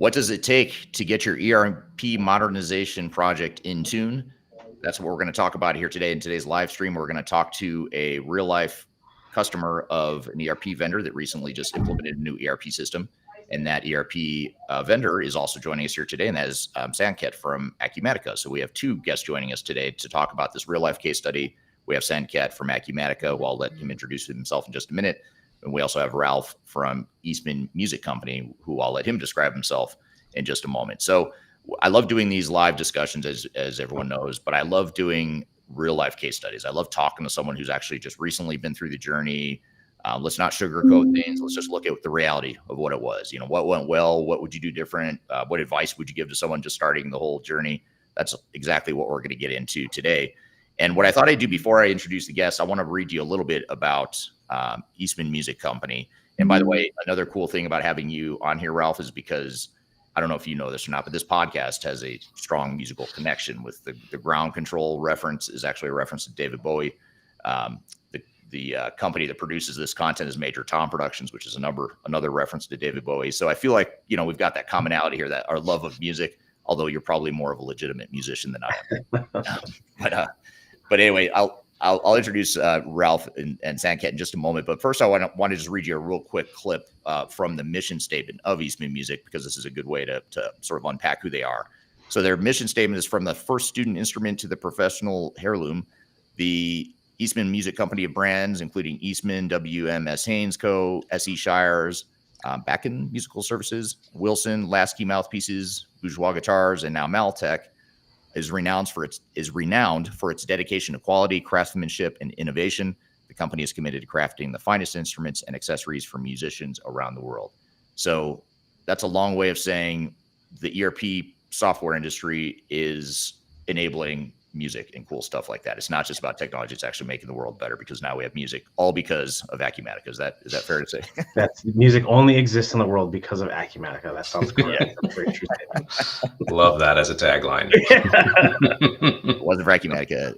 What does it take to get your ERP modernization project in tune? That's what we're going to talk about here today. In today's live stream, we're going to talk to a real life customer of an ERP vendor that recently just implemented a new ERP system. And that ERP vendor is also joining us here today, and that is Sanket from Acumatica. So we have two guests joining us today to talk about this real life case study. We have Sanket from Acumatica, who I'll let him introduce himself in just a minute. And we also have Ralph from Eastman Music Company, who I'll let him describe himself in just a moment. So I love doing these live discussions, as everyone knows, but I love doing real life case studies. I love talking to someone who's actually just recently been through the journey. Let's not sugarcoat things. Let's just look at the reality of what it was. You know, what went well? What would you do different? What advice would you give to someone just starting the whole journey? That's exactly what we're going to get into today. And what I thought I'd do before I introduce the guests, I want to read you a little bit about Eastman Music Company. And by the way, another cool thing about having you on here, Ralph, is because I don't know if you know this or not, but this podcast has a strong musical connection with the ground control reference is actually a reference to David Bowie. The company that produces this content is Major Tom Productions, which is another reference to David Bowie. So I feel like, you know, we've got that commonality here, that our love of music, although you're probably more of a legitimate musician than I am. But anyway, I'll introduce Ralph and Sanket in just a moment. But first, I want to just read you a real quick clip from the mission statement of Eastman Music, because this is a good way to sort of unpack who they are. So their mission statement is from the first student instrument to the professional heirloom. The Eastman Music Company of brands, including Eastman, WMS Haynes Co., S.E. Shires, Backen Musical Services, Wilson, Lasky Mouthpieces, Bourgeois Guitars, and now Maltech, is renowned for its dedication to quality, craftsmanship, and innovation. The company is committed to crafting the finest instruments and accessories for musicians around the world. So that's a long way of saying the ERP software industry is enabling music and cool stuff like that. It's not just about technology; it's actually making the world better, because now we have music, all because of Acumatica. Is that fair to say? That's music only exists in the world because of Acumatica. That sounds correct. Yeah. That's very true statement. Love that as a tagline. It wasn't for Acumatica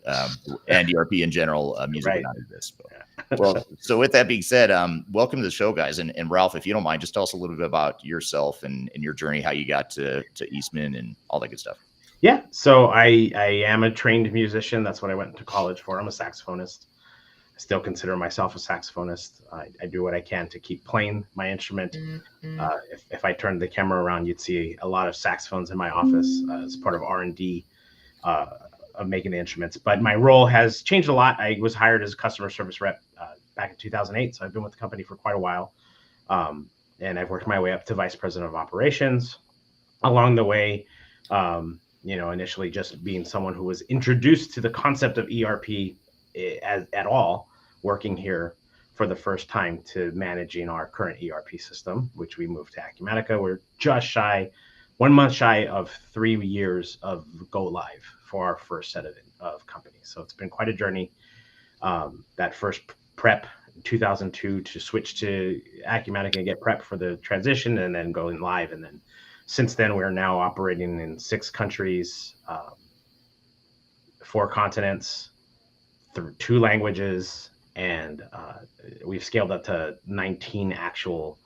and ERP in general, music would not exist. Well, so with that being said, welcome to the show, guys. And Ralph, if you don't mind, just tell us a little bit about yourself and your journey, how you got to Eastman and all that good stuff. Yeah, so I am a trained musician. That's what I went to college for. I'm a saxophonist. I still consider myself a saxophonist. I do what I can to keep playing my instrument. If I turned the camera around, you'd see a lot of saxophones in my office as part of R&D of making the instruments. But my role has changed a lot. I was hired as a customer service rep back in 2008, so I've been with the company for quite a while. And I've worked my way up to vice president of operations. Along the way, initially just being someone who was introduced to the concept of ERP at all, working here for the first time to managing our current ERP system, which we moved to Acumatica. We're just 1 month shy of 3 years of go live for our first set of companies. So it's been quite a journey. That first prep in 2002 to switch to Acumatica and get prep for the transition, and then going live. And then since then, we're now operating in 6 countries, 4 continents, through 2 languages, and we've scaled up to 19 actual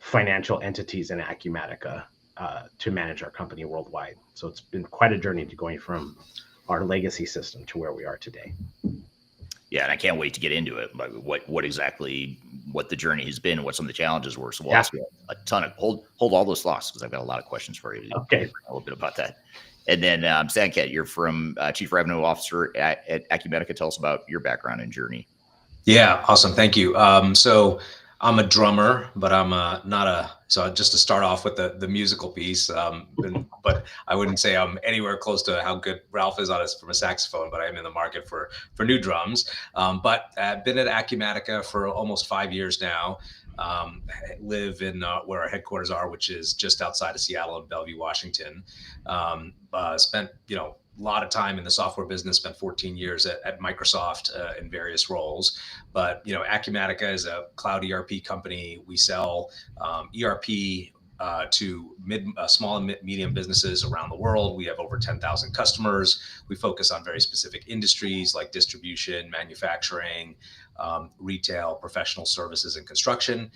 financial entities in Acumatica to manage our company worldwide. So it's been quite a journey to going from our legacy system to where we are today. Yeah, and I can't wait to get into it. Like what the journey has been, what some of the challenges were. So we'll ask you a ton of hold all those thoughts, because I've got a lot of questions for you. Okay, a little bit about that. And then Sanket, you're from Chief Revenue Officer at Acumatica. Tell us about your background and journey. Yeah, awesome. Thank you. So I'm a drummer, but I'm so just to start off with the musical piece, but I wouldn't say I'm anywhere close to how good Ralph is on us from a saxophone, but I'm in the market for new drums. But I've been at Acumatica for almost 5 years now. I live in where our headquarters are, which is just outside of Seattle in Bellevue, Washington. Spent, a lot of time in the software business, spent 14 years at Microsoft in various roles. But, Acumatica is a cloud ERP company. We sell ERP to small and medium businesses around the world. We have over 10,000 customers. We focus on very specific industries like distribution, manufacturing, retail, professional services, and construction.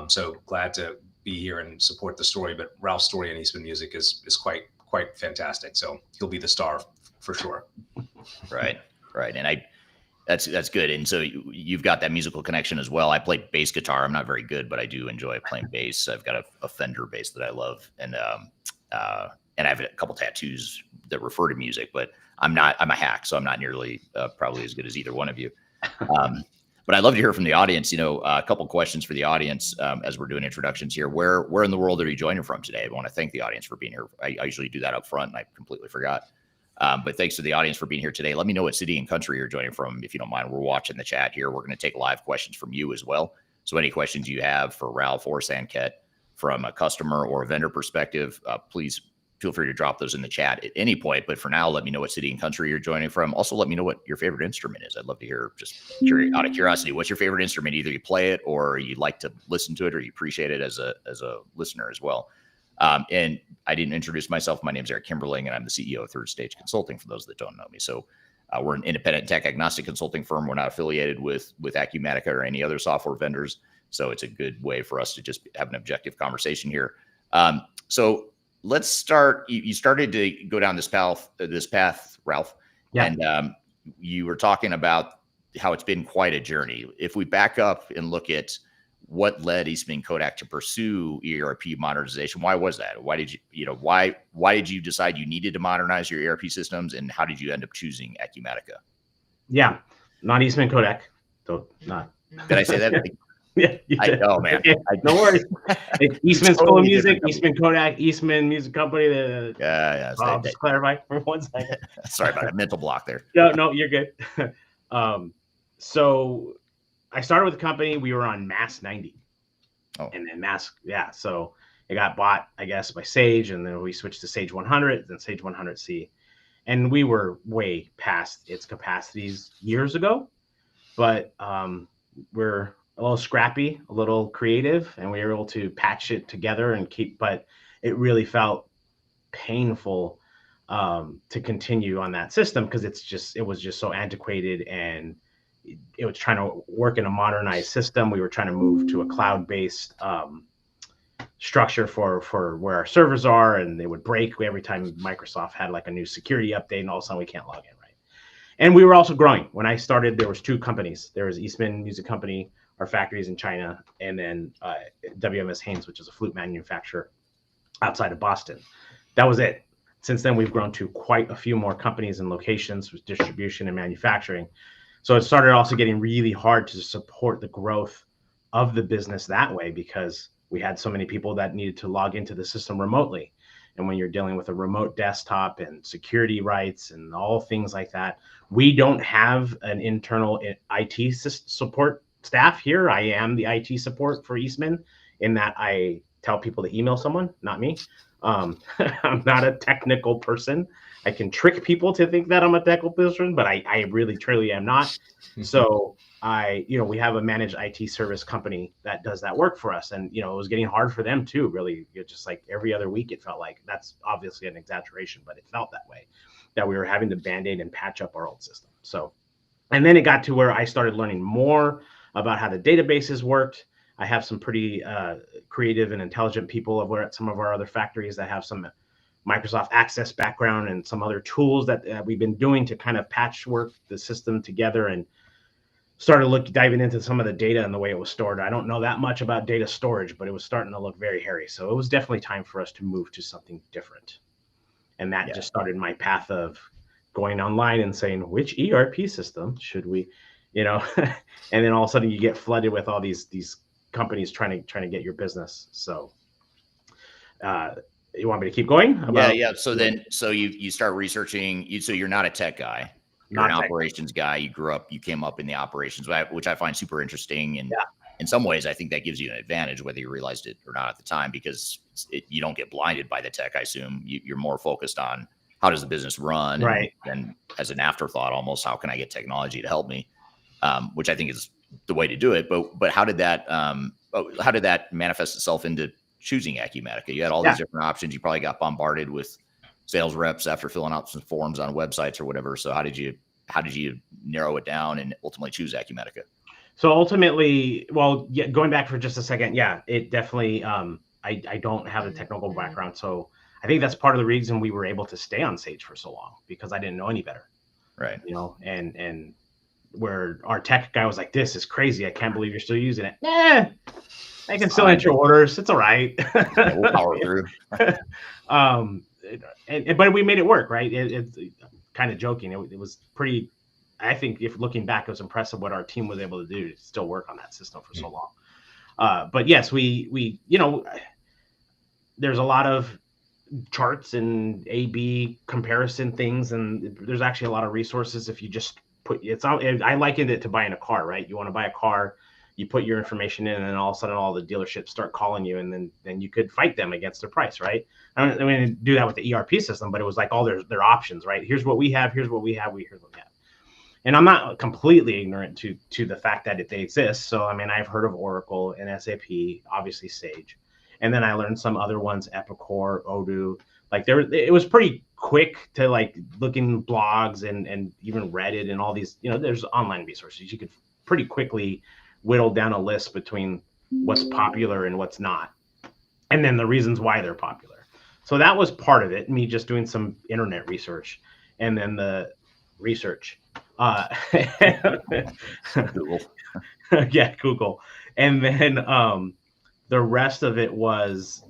So glad to be here and support the story, but Ralph's story in Eastman Music is quite fantastic. So he'll be the star for sure. Right. And that's good. And so you've got that musical connection as well. I play bass guitar. I'm not very good, but I do enjoy playing bass. I've got a Fender bass that I love, and I have a couple tattoos that refer to music. But I'm a hack, so I'm not nearly probably as good as either one of you. But I'd love to hear from the audience. A couple questions for the audience as we're doing introductions here. Where in the world are you joining from today? I want to thank the audience for being here. I usually do that up front, and I completely forgot. But thanks to the audience for being here today. Let me know what city and country you're joining from, if you don't mind. We're watching the chat here. We're going to take live questions from you as well. So any questions you have for Ralph or Sanket from a customer or a vendor perspective, please feel free to drop those in the chat at any point. But for now, let me know what city and country you're joining from. Also, let me know what your favorite instrument is. I'd love to hear, just out of curiosity, what's your favorite instrument? Either you play it or you like to listen to it or you appreciate it as a listener as well. And I didn't introduce myself. My name is Eric Kimberling, and I'm the CEO of Third Stage Consulting, for those that don't know me. So we're an independent tech agnostic consulting firm. We're not affiliated with Acumatica or any other software vendors. So it's a good way for us to just have an objective conversation here. So let's start. You started to go down this path, Ralph. Yeah. And you were talking about how it's been quite a journey. If we back up and look at what led Eastman Kodak to pursue ERP modernization, why was that? Why did why did you decide you needed to modernize your ERP systems, and how did you end up choosing Acumatica? Yeah, not Eastman Kodak, though. Not. Did I say that? Yeah, oh man, no worries. Eastman School of Music, Eastman Kodak, Eastman Music Company. I'll just clarify for 1 second. Sorry about that mental block there. No, you're good. So I started with the company. We were on Mass 90. Oh. And then so it got bought, I guess, by Sage, and then we switched to Sage 100, then Sage 100C. And we were way past its capacities years ago, but we're a little scrappy, a little creative, and we were able to patch it together and but it really felt painful to continue on that system because it was just so antiquated, and it was trying to work in a modernized system. We were trying to move to a cloud-based structure for where our servers are, and they would break every time Microsoft had like a new security update, and all of a sudden we can't log in, right? And we were also growing. When I started, there was 2 companies. There was Eastman Music Company, our factories in China, and then WMS Haynes, which is a flute manufacturer outside of Boston. That was it. Since then, we've grown to quite a few more companies and locations with distribution and manufacturing. So it started also getting really hard to support the growth of the business that way because we had so many people that needed to log into the system remotely. And when you're dealing with a remote desktop and security rights and all things like that, we don't have an internal IT support staff here. I am the IT support for Eastman in that I tell people to email someone, not me. I'm not a technical person. I can trick people to think that I'm a technical person, but I really, truly am not. So we have a managed IT service company that does that work for us. And, it was getting hard for them too, really. Just like every other week, it felt like. That's obviously an exaggeration, but it felt that way, that we were having to Band-Aid and patch up our old system. So, and then it got to where I started learning more about how the databases worked. I have some pretty creative and intelligent people over at some of our other factories that have some Microsoft Access background and some other tools that we've been doing to kind of patchwork the system together, and started diving into some of the data and the way it was stored. I don't know that much about data storage, but it was starting to look very hairy. So it was definitely time for us to move to something different. And that just started my path of going online and saying, which ERP system should we, and then all of a sudden you get flooded with all these companies trying to get your business. So you want me to keep going? Yeah. So you start researching. So you're not a tech guy. You're an operations guy. You came up in the operations, which I find super interesting. And in some ways, I think that gives you an advantage, whether you realized it or not at the time, because you don't get blinded by the tech. I assume you're more focused on how does the business run, right? And as an afterthought, almost, how can I get technology to help me? Which I think is the way to do it. But how did that manifest itself into choosing Acumatica? You had all these different options. You probably got bombarded with sales reps after filling out some forms on websites or whatever. So how did you narrow it down and ultimately choose Acumatica? So ultimately, going back for just a second, it definitely, I don't have the technical background. So I think that's part of the reason we were able to stay on Sage for so long, because I didn't know any better. Right. You know, and where our tech guy was like, this is crazy. I can't believe you're still using it. Nah, I can still enter orders. It's all right. Yeah, we'll power through. But we made it work, right? It's kind of joking. It was pretty, I think if looking back, it was impressive what our team was able to do to still work on that system for so long. But yes, we you know, there's a lot of charts and A/B comparison things, and there's actually a lot of resources. If you just I likened it to buying a car, right? You want to buy a car, you put your information in, and then all of a sudden all the dealerships start calling you, and then you could fight them against their price, right? I mean, do that with the ERP system, but it was like all their options, right? Here's what we have, here's what we have, here's what we have. And I'm not completely ignorant to the fact that they exist. So, I mean, I've heard of Oracle and SAP, obviously Sage. And then I learned some other ones, Epicor, Odoo. Like it was pretty quick to like looking blogs and even Reddit and all these, you know, there's online resources. You could pretty quickly whittle down a list between what's popular and what's not, and then the reasons why they're popular. So that was part of it, me just doing some internet research, and then the research. Google. Yeah, Google. And then the rest of it was,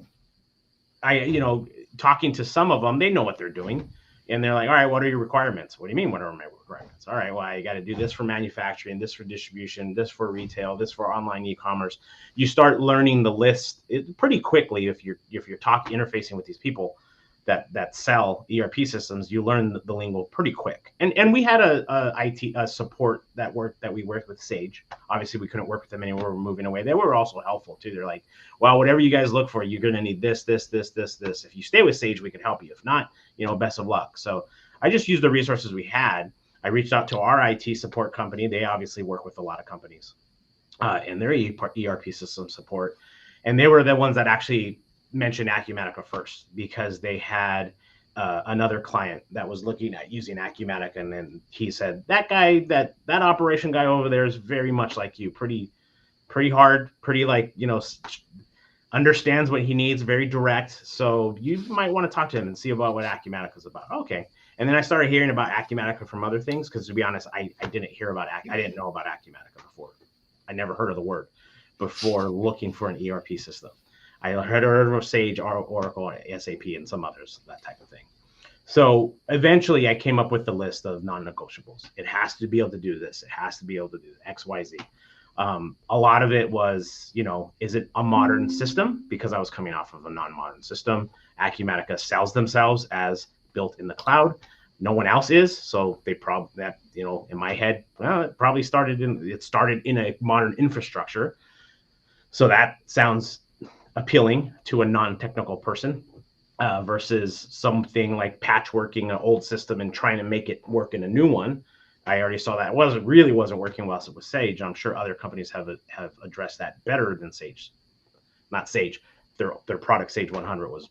talking to some of them, they know what they're doing. And they're like, all right, what are your requirements? What do you mean, what are my requirements? All right, well, I got to do this for manufacturing, this for distribution, this for retail, this for online e-commerce. You start learning the list pretty quickly if you're interfacing with these people that sell ERP systems. You learn the lingo pretty quick. And we had a IT support that we worked with Sage. Obviously, we couldn't work with them anymore. We're moving away. They were also helpful too. They're like, well, whatever you guys look for, you're going to need this. If you stay with Sage, we can help you. If not, best of luck. So I just used the resources we had. I reached out to our IT support company. They obviously work with a lot of companies and their ERP system support. And they were the ones that actually mentioned Acumatica first, because they had another client that was looking at using Acumatica. And then he said, that guy, that operation guy over there is very much like you, pretty hard, pretty understands what he needs, very direct. So you might want to talk to him and see about what Acumatica is about. Okay. And then I started hearing about Acumatica from other things, because to be honest, I didn't hear about I didn't know about Acumatica before. I never heard of the word before looking for an ERP system. I heard of Sage, Oracle, SAP, and some others, that type of thing. So eventually I came up with the list of non-negotiables. It has to be able to do this. It has to be able to do X, Y, Z. A lot of it was, is it a modern system? Because I was coming off of a non-modern system. Acumatica sells themselves as built in the cloud. No one else is. So they probably, in my head, well, it probably started in a modern infrastructure. So that sounds appealing to a non-technical person versus something like patchworking an old system and trying to make it work in a new one. I already saw that it wasn't working well with Sage. I'm sure other companies have addressed that better than Sage. Not Sage. Their product Sage 100 was,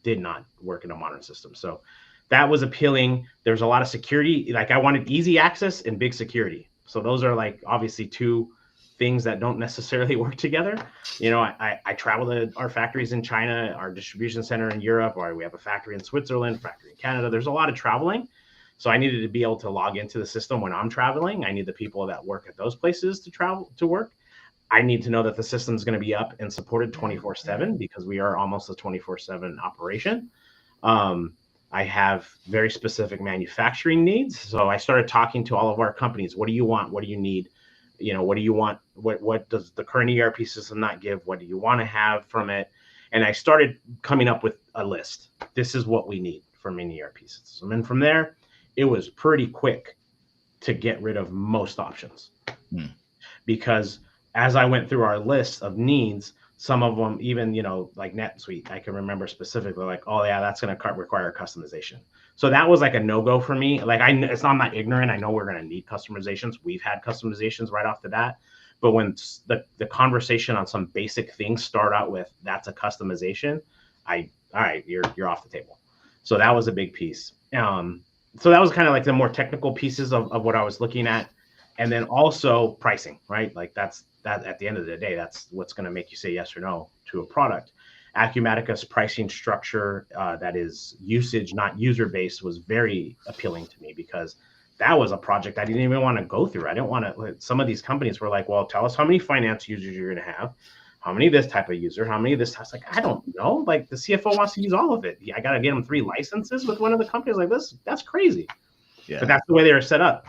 did not work in a modern system. So that was appealing. There's a lot of security. Like I wanted easy access and big security. So those are like obviously two things that don't necessarily work together. I travel to our factories in China, our distribution center in Europe, or we have a factory in Switzerland, factory in Canada. There's a lot of traveling. So I needed to be able to log into the system when I'm traveling. I need the people that work at those places to work. I need to know that the system is going to be up and supported 24/7, because we are almost a 24/7 operation. I have very specific manufacturing needs. So I started talking to all of our companies. What do you want? What do you need? What do you want? What does the current ERP system not give? What do you want to have from it? And I started coming up with a list. This is what we need from an ERP system. And from there, it was pretty quick to get rid of most options. Because as I went through our list of needs, some of them, even, like NetSuite, I can remember specifically like, oh yeah, that's going to require customization. So that was like a no-go for me. Like I'm not ignorant. I know we're going to need customizations. We've had customizations right off the bat. But when the conversation on some basic things start out with, that's a customization, all right, you're off the table. So that was a big piece. So that was kind of like the more technical pieces of what I was looking at. And then also pricing, right? Like that at the end of the day, that's what's going to make you say yes or no to a product. Acumatica's pricing structure that is usage, not user-based, was very appealing to me because that was a project I didn't even want to go through. I didn't want to. Some of these companies were like, well, tell us how many finance users you're going to have, how many of this type of user, how many of this. I was like, I don't know. Like the CFO wants to use all of it. I got to get them 3 licenses with one of the companies like this. That's crazy. Yeah. But that's the way they were set up.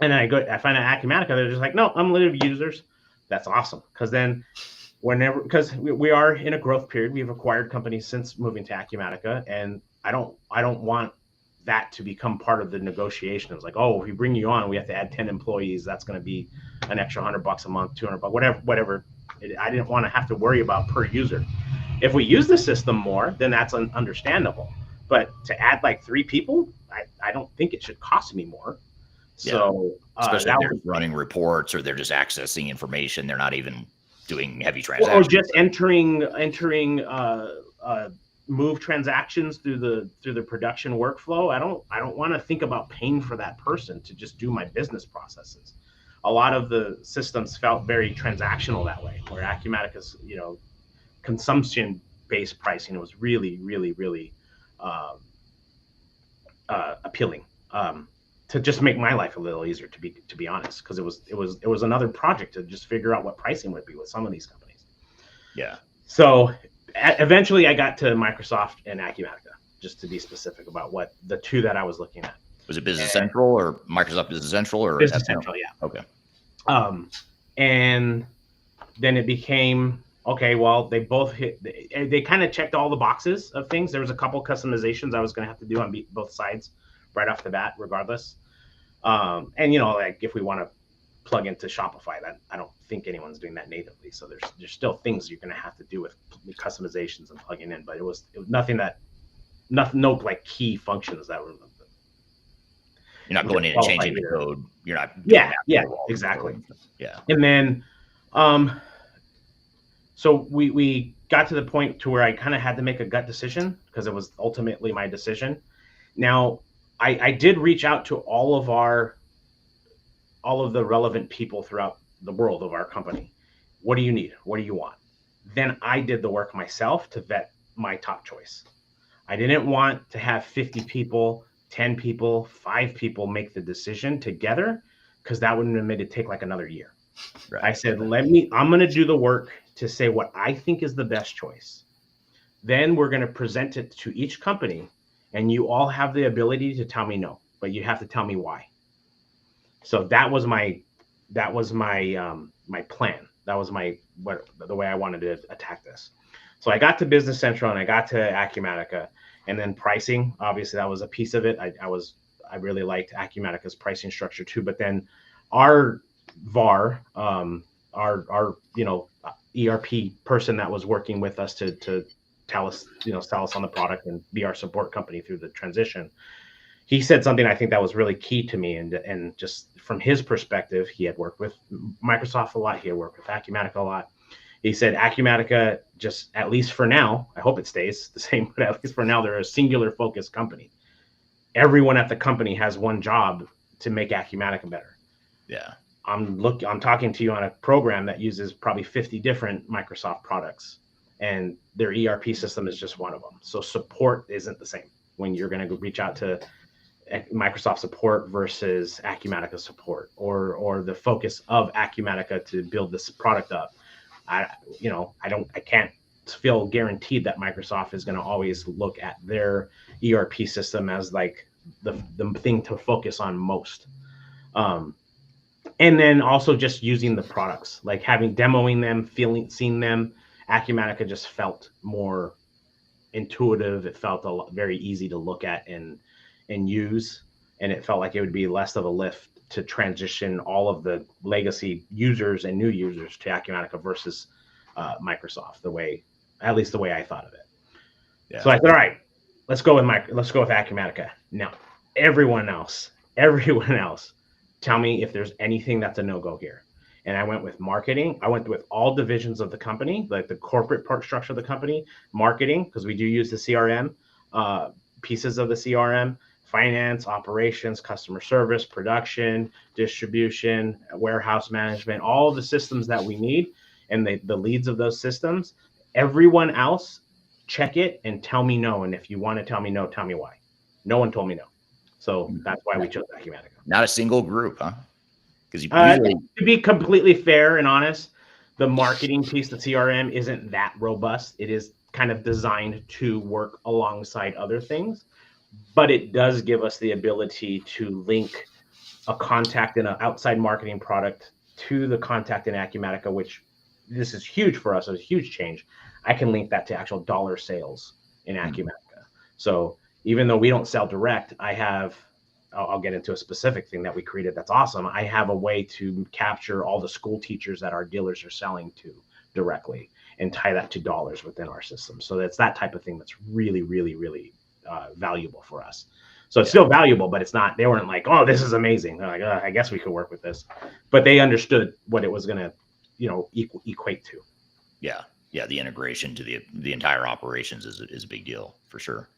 And then I find out Acumatica, they're just like, no, unlimited users. That's awesome. Because then because we are in a growth period, we've acquired companies since moving to Acumatica, and I don't want that to become part of the negotiation. It's like, oh, if we bring you on, we have to add 10 employees. That's going to be an extra $100 a month, $200, whatever. I didn't want to have to worry about per user. If we use the system more, then that's understandable. But to add like 3 people, I don't think it should cost me more. So especially if they're running reports or they're just accessing information, they're not even doing heavy transactions, or just entering move transactions through the production workflow. I don't want to think about paying for that person to just do my business processes. A lot of the systems felt very transactional that way, where Acumatica's consumption based pricing was really appealing. To just make my life a little easier, to be honest, because it was another project to just figure out what pricing would be with some of these companies. Yeah. So eventually, I got to Microsoft and Acumatica, just to be specific about what the 2 that I was looking at. Was it Business Central or Microsoft Business Central or Business Central? Yeah. Okay. And then it became okay. Well, they both hit. They kind of checked all the boxes of things. There was a couple customizations I was going to have to do on both sides right off the bat, regardless. And like if we want to plug into Shopify, that I don't think anyone's doing that natively. So there's still things you're going to have to do with customizations and plugging in. But it was nothing no like key functions that were. You're not going in and changing the code. You're not. Yeah, exactly. Yeah. And then, so we got to the point to where I kind of had to make a gut decision because it was ultimately my decision. Now, I did reach out to all of the relevant people throughout the world of our company. What do you need? What do you want? Then I did the work myself to vet my top choice. I didn't want to have 50 people, 10 people, 5 people make the decision together, because that would have made it take like another year. Right. I said, I'm going to do the work to say what I think is the best choice. Then we're going to present it to each company. And you all have the ability to tell me no, but you have to tell me why. So that was my my plan. That was the way I wanted to attack this. So I got to Business Central and I got to Acumatica, and then pricing. Obviously, that was a piece of it. I really liked Acumatica's pricing structure too. But then our VAR, our ERP person that was working with us to sell us on the product and be our support company through the transition. He said something I think that was really key to me, and just from his perspective, he had worked with Microsoft a lot. He had worked with Acumatica a lot. He said Acumatica, just at least for now, I hope it stays the same, but at least for now, they're a singular focused company. Everyone at the company has one job to make Acumatica better. Yeah. I'm talking to you on a program that uses probably 50 different Microsoft products, and their ERP system is just one of them. So support isn't the same when you're going to reach out to Microsoft support versus Acumatica support, or the focus of Acumatica to build this product up. I can't feel guaranteed that Microsoft is going to always look at their ERP system as like the thing to focus on most. And then also just using the products, like demoing them, seeing them. Acumatica just felt more intuitive. It felt very easy to look at and use, and it felt like it would be less of a lift to transition all of the legacy users and new users to Acumatica versus Microsoft, at least the way I thought of it. Yeah. So I said, all right, let's go with Acumatica. Now, everyone else, tell me if there's anything that's a no-go here. And I went with marketing. I went with all divisions of the company, like the corporate part structure of the company, marketing, because we do use the CRM, pieces of the CRM, finance, operations, customer service, production, distribution, warehouse management, all the systems that we need, and the leads of those systems. Everyone else check it and tell me no. And if you want to tell me no, tell me why. No one told me no. So that's why we chose Acumatica. Not a single group, huh? Because usually, to be completely fair and honest, the marketing piece, the CRM, isn't that robust. It is kind of designed to work alongside other things, but it does give us the ability to link a contact in an outside marketing product to the contact in Acumatica, which this is huge for us. It's a huge change. I can link that to actual dollar sales in Acumatica. So even though we don't sell direct, I'll get into a specific thing that we created that's awesome. I have a way to capture all the school teachers that our dealers are selling to directly and tie that to dollars within our system. So that's that type of thing that's really, really, really valuable for us. So it's still valuable, but it's not, they weren't like, oh, this is amazing. They're like, I guess we could work with this. But they understood what it was going to, equate to. Yeah. The integration to the entire operations is a big deal for sure.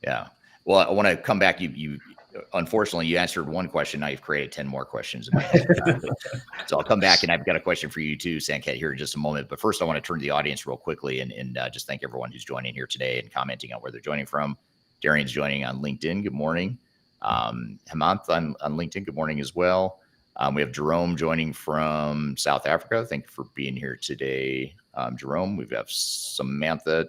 Yeah. Well, I want to come back. You unfortunately, you answered one question. Now you've created 10 more questions in my head. So I'll come back, and I've got a question for you too, Sanket, here in just a moment. But first, I want to turn to the audience real quickly and just thank everyone who's joining here today and commenting on where they're joining from. Darian's joining on LinkedIn. Good morning. Hemanth on LinkedIn. Good morning as well. We have Jerome joining from South Africa. Thank you for being here today, Jerome. We've got Samantha.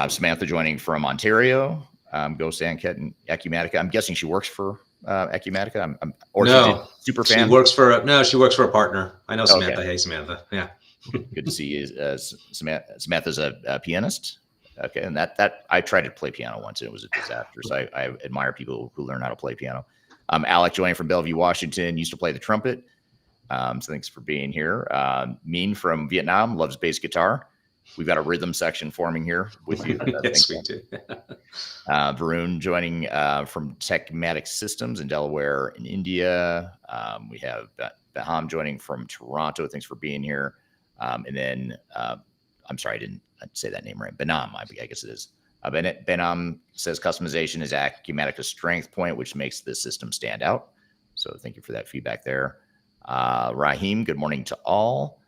Samantha joining from Ontario. Go Sanket and Acumatica. I'm guessing she works for Acumatica. No, super fan. She works for a partner. I know Samantha. Okay. Hey, Samantha. Yeah. Good to see you. Samantha's a pianist. Okay, and that I tried to play piano once, and it was a disaster. So I admire people who learn how to play piano. Alec joining from Bellevue, Washington, used to play the trumpet. So thanks for being here. Min from Vietnam loves bass guitar. We've got a rhythm section forming here with you. Yes, we do. Varun joining from Techmatic Systems in Delaware in India. We have Baham joining from Toronto. Thanks for being here. And then, I'm sorry, I didn't say that name right. Benam, I guess it is. Benam says customization is Acumatica's strength point, which makes the system stand out. So thank you for that feedback there. Rahim, good morning to all.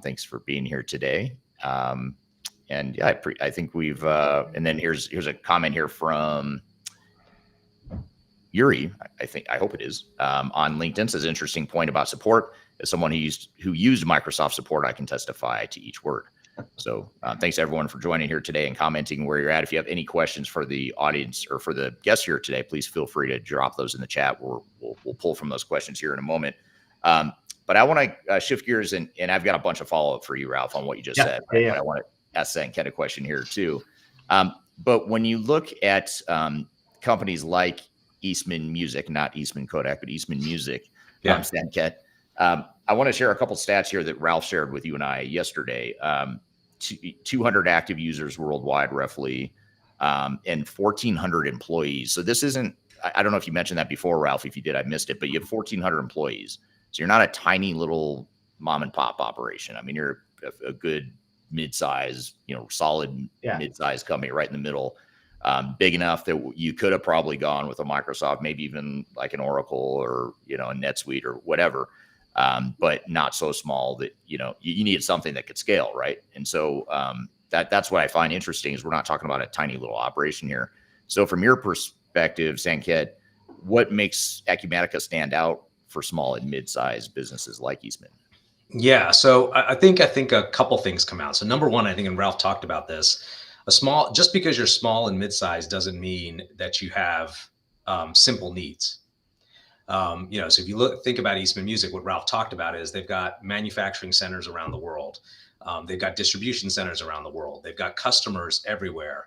Thanks for being here today. And yeah, I think we've, and then here's a comment here from Yuri. I hope it is, on LinkedIn. Says interesting point about support. As someone who used Microsoft support, I can testify to each word. So thanks everyone for joining here today and commenting where you're at. If you have any questions for the audience or for the guests here today, please feel free to drop those in the chat. We'll pull from those questions here in a moment. But I want to shift gears, and I've got a bunch of follow-up for you, Ralph, on what you just said. Yeah. I want to ask Sanket a question here too. But when you look at companies like Eastman Music, not Eastman Kodak, but Eastman Music, Sanket, I want to share a couple stats here that Ralph shared with you and I yesterday. 200 active users worldwide, roughly, and 1,400 employees. So this isn't, I don't know if you mentioned that before, Ralph. If you did, I missed it, but you have 1,400 employees. So you're not a tiny little mom and pop operation. I mean, you're a good mid-size, solid mid-size company right in the middle, big enough that you could have probably gone with a Microsoft, maybe even like an Oracle or, a NetSuite or whatever, but not so small that, you needed something that could scale, right? And so that's what I find interesting is we're not talking about a tiny little operation here. So from your perspective, Sanket, what makes Acumatica stand out for small and mid-sized businesses like Eastman? Yeah, so I think a couple things come out. So number one, I think, and Ralph talked about this, just because you're small and mid-sized doesn't mean that you have simple needs. So if you think about Eastman Music, what Ralph talked about is they've got manufacturing centers around the world. They've got distribution centers around the world. They've got customers everywhere.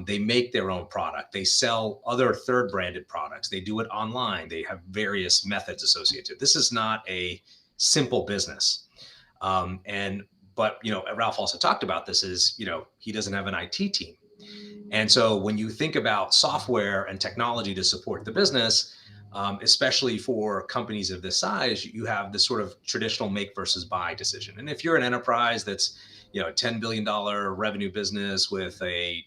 They make their own product. They sell other third branded products. They do it online. They have various methods associated. This is not a simple business. But Ralph also talked about this is, he doesn't have an IT team. And so when you think about software and technology to support the business, especially for companies of this size, you have this sort of traditional make versus buy decision. And if you're an enterprise that's, $10 billion revenue business with a,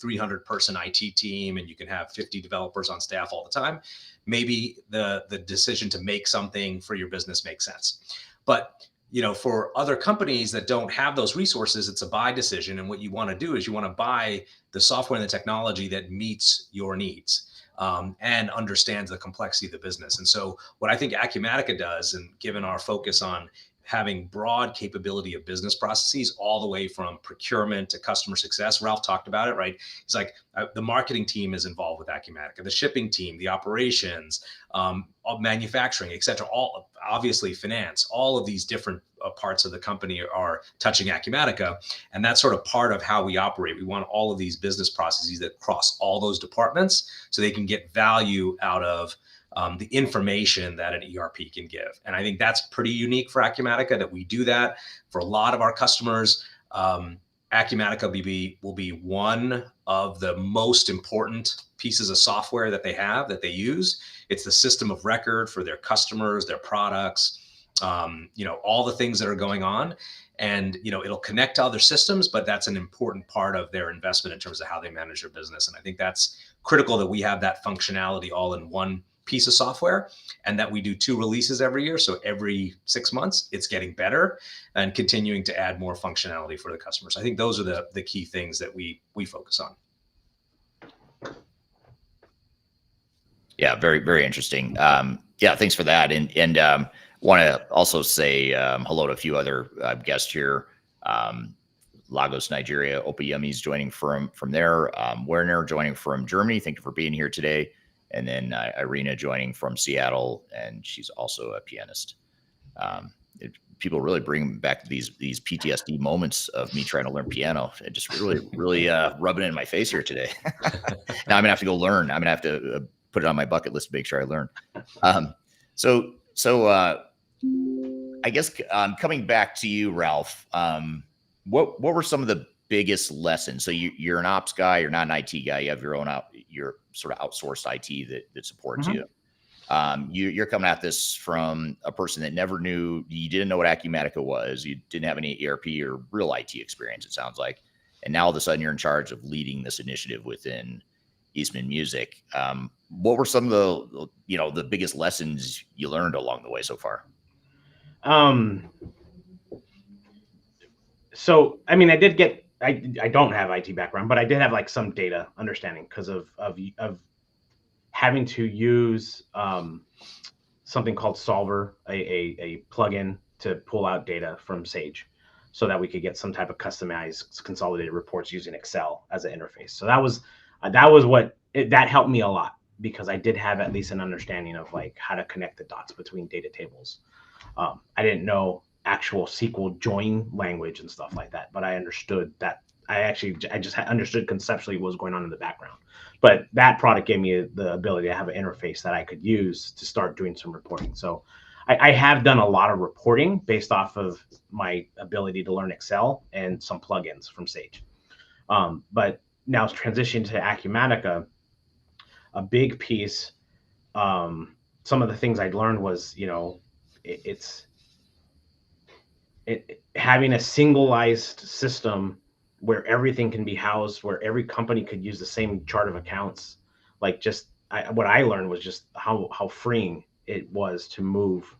300 person IT team, and you can have 50 developers on staff all the time, maybe the decision to make something for your business makes sense. But for other companies that don't have those resources, it's a buy decision. And what you want to do is you want to buy the software and the technology that meets your needs. And understands the complexity of the business. And so what I think Acumatica does, and given our focus on having broad capability of business processes all the way from procurement to customer success, Ralph talked about it, right? It's like the marketing team is involved with Acumatica, the shipping team, the operations, manufacturing, et cetera, all obviously finance, all of these different parts of the company are touching Acumatica. And that's sort of part of how we operate. We want all of these business processes that cross all those departments so they can get value out of the information that an ERP can give. And I think that's pretty unique for Acumatica, that we do that for a lot of our customers. Acumatica will be one of the most important pieces of software that they have, that they use. It's the system of record for their customers, their products, all the things that are going on. And, it'll connect to other systems, but that's an important part of their investment in terms of how they manage their business. And I think that's critical, that we have that functionality all in one piece of software, and that we do 2 releases every year. So every 6 months, it's getting better and continuing to add more functionality for the customers. I think those are the key things that we focus on. Yeah, very, very interesting. Yeah, thanks for that. And want to also say hello to a few other guests here. Lagos, Nigeria. Opayemi's joining from there. Werner joining from Germany. Thank you for being here today. And then Irina joining from Seattle, and she's also a pianist. People really bring back these PTSD moments of me trying to learn piano. It just really rubbing it in my face here today. Now I'm gonna have to go learn. I'm gonna have to put it on my bucket list to make sure I learn. So I guess coming back to you, Ralph, what were some of the biggest lessons? So you're an ops guy, you're not an IT guy, you have your sort of outsourced IT that supports you. You're coming at this from a person that never knew, you didn't know what Acumatica was, you didn't have any ERP or real IT experience, it sounds like. And now all of a sudden you're in charge of leading this initiative within Eastman Music. What were some of the biggest lessons you learned along the way so far? So, I mean, I don't have IT background, but I did have like some data understanding because of having to use something called Solver, a plugin to pull out data from Sage, so that we could get some type of customized consolidated reports using Excel as an interface. So that was that helped me a lot, because I did have at least an understanding of like how to connect the dots between data tables. I didn't know actual SQL join language and stuff like that, but I understood that. I just understood conceptually what was going on in the background. But that product gave me the ability to have an interface that I could use to start doing some reporting. So I have done a lot of reporting based off of my ability to learn Excel and some plugins from Sage. But now transitioning to Acumatica, a big piece, some of the things I learned was, having a singleized system where everything can be housed, where every company could use the same chart of accounts. Like what I learned was just how freeing it was to move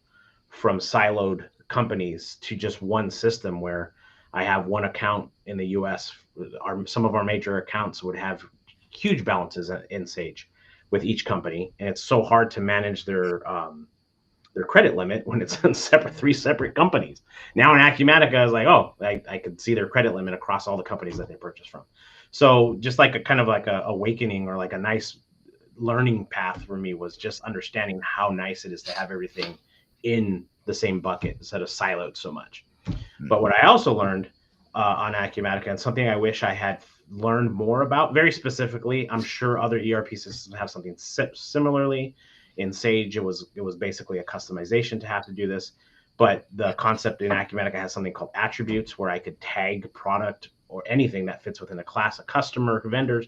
from siloed companies to just one system, where I have one account in the US. Some of our major accounts would have huge balances in Sage with each company. And it's so hard to manage their credit limit when it's in three separate companies. Now in Acumatica, is like, oh, I could see their credit limit across all the companies that they purchased from. So just like a kind of like a awakening, or like a nice learning path for me, was just understanding how nice it is to have everything in the same bucket instead of siloed so much. But what I also learned on Acumatica, and something I wish I had learned more about, very specifically, I'm sure other ERP systems have something similarly. In Sage, it was basically a customization to have to do this. But the concept in Acumatica has something called attributes, where I could tag product or anything that fits within a class, a customer, vendors.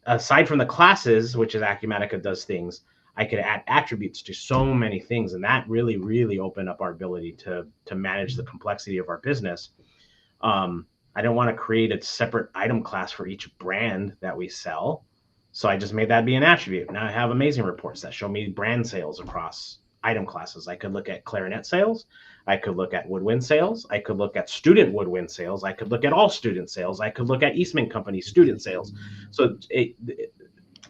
Aside from the classes, which is Acumatica does things, I could add attributes to so many things. And that really, really opened up our ability to manage the complexity of our business. I don't want to create a separate item class for each brand that we sell. So I just made that be an attribute. Now I have amazing reports that show me brand sales across item classes. I could look at clarinet sales. I could look at woodwind sales. I could look at student woodwind sales. I could look at all student sales. I could look at Eastman Company student sales. So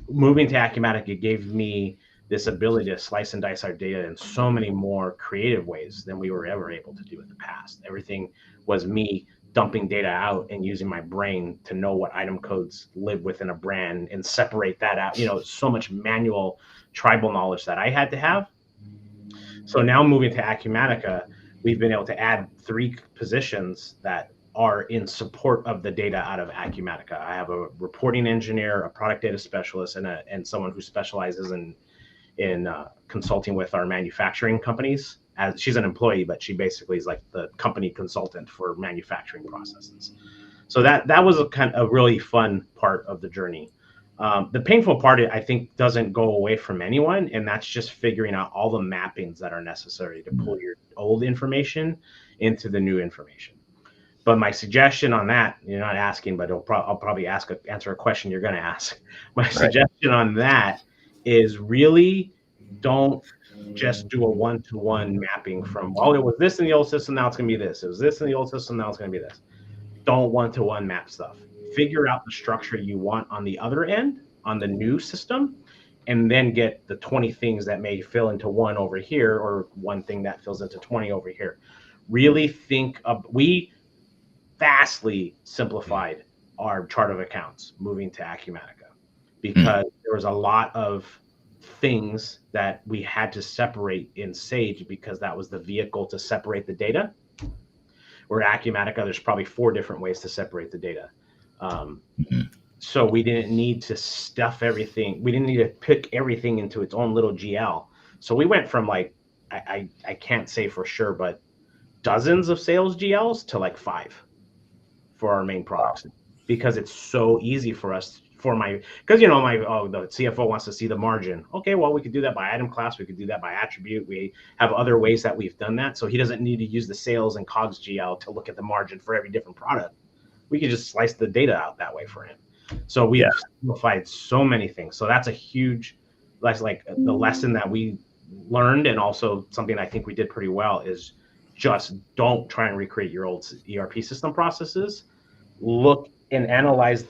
moving to Acumatica gave me this ability to slice and dice our data in so many more creative ways than we were ever able to do in the past. Everything was me dumping data out and using my brain to know what item codes live within a brand and separate that out. So much manual tribal knowledge that I had to have. So now moving to Acumatica, we've been able to add 3 positions that are in support of the data out of Acumatica. I have a reporting engineer, a product data specialist, and someone who specializes in consulting with our manufacturing companies. As she's an employee, but she basically is like the company consultant for manufacturing processes. So that was a really fun part of the journey. The painful part, I think, doesn't go away from anyone, and that's just figuring out all the mappings that are necessary to pull your old information into the new information. But my suggestion on that, you're not asking, but I'll probably answer a question you're going to ask. My suggestion on that is really don't just do a one-to-one mapping from, well, it was this in the old system, now it's going to be this. It was this in the old system, now it's going to be this. Don't one-to-one map stuff. Figure out the structure you want on the other end, on the new system, and then get the 20 things that may fill into one over here, or one thing that fills into 20 over here. Really think of, we vastly simplified our chart of accounts moving to Acumatica, because there was a lot of things that we had to separate in Sage, because that was the vehicle to separate the data. Where Acumatica, there's probably 4 different ways to separate the data. So we didn't need to stuff everything. We didn't need to pick everything into its own little GL. So we went from like, I can't say for sure, but dozens of sales GLs to like 5 for our main products, because it's so easy for us. Because the CFO wants to see the margin. Okay, well, we could do that by item class. We could do that by attribute. We have other ways that we've done that. So he doesn't need to use the sales and COGS GL to look at the margin for every different product. We could just slice the data out that way for him. So we have simplified so many things. So that's like the lesson that we learned, and also something I think we did pretty well, is just don't try and recreate your old ERP system processes. Look and analyze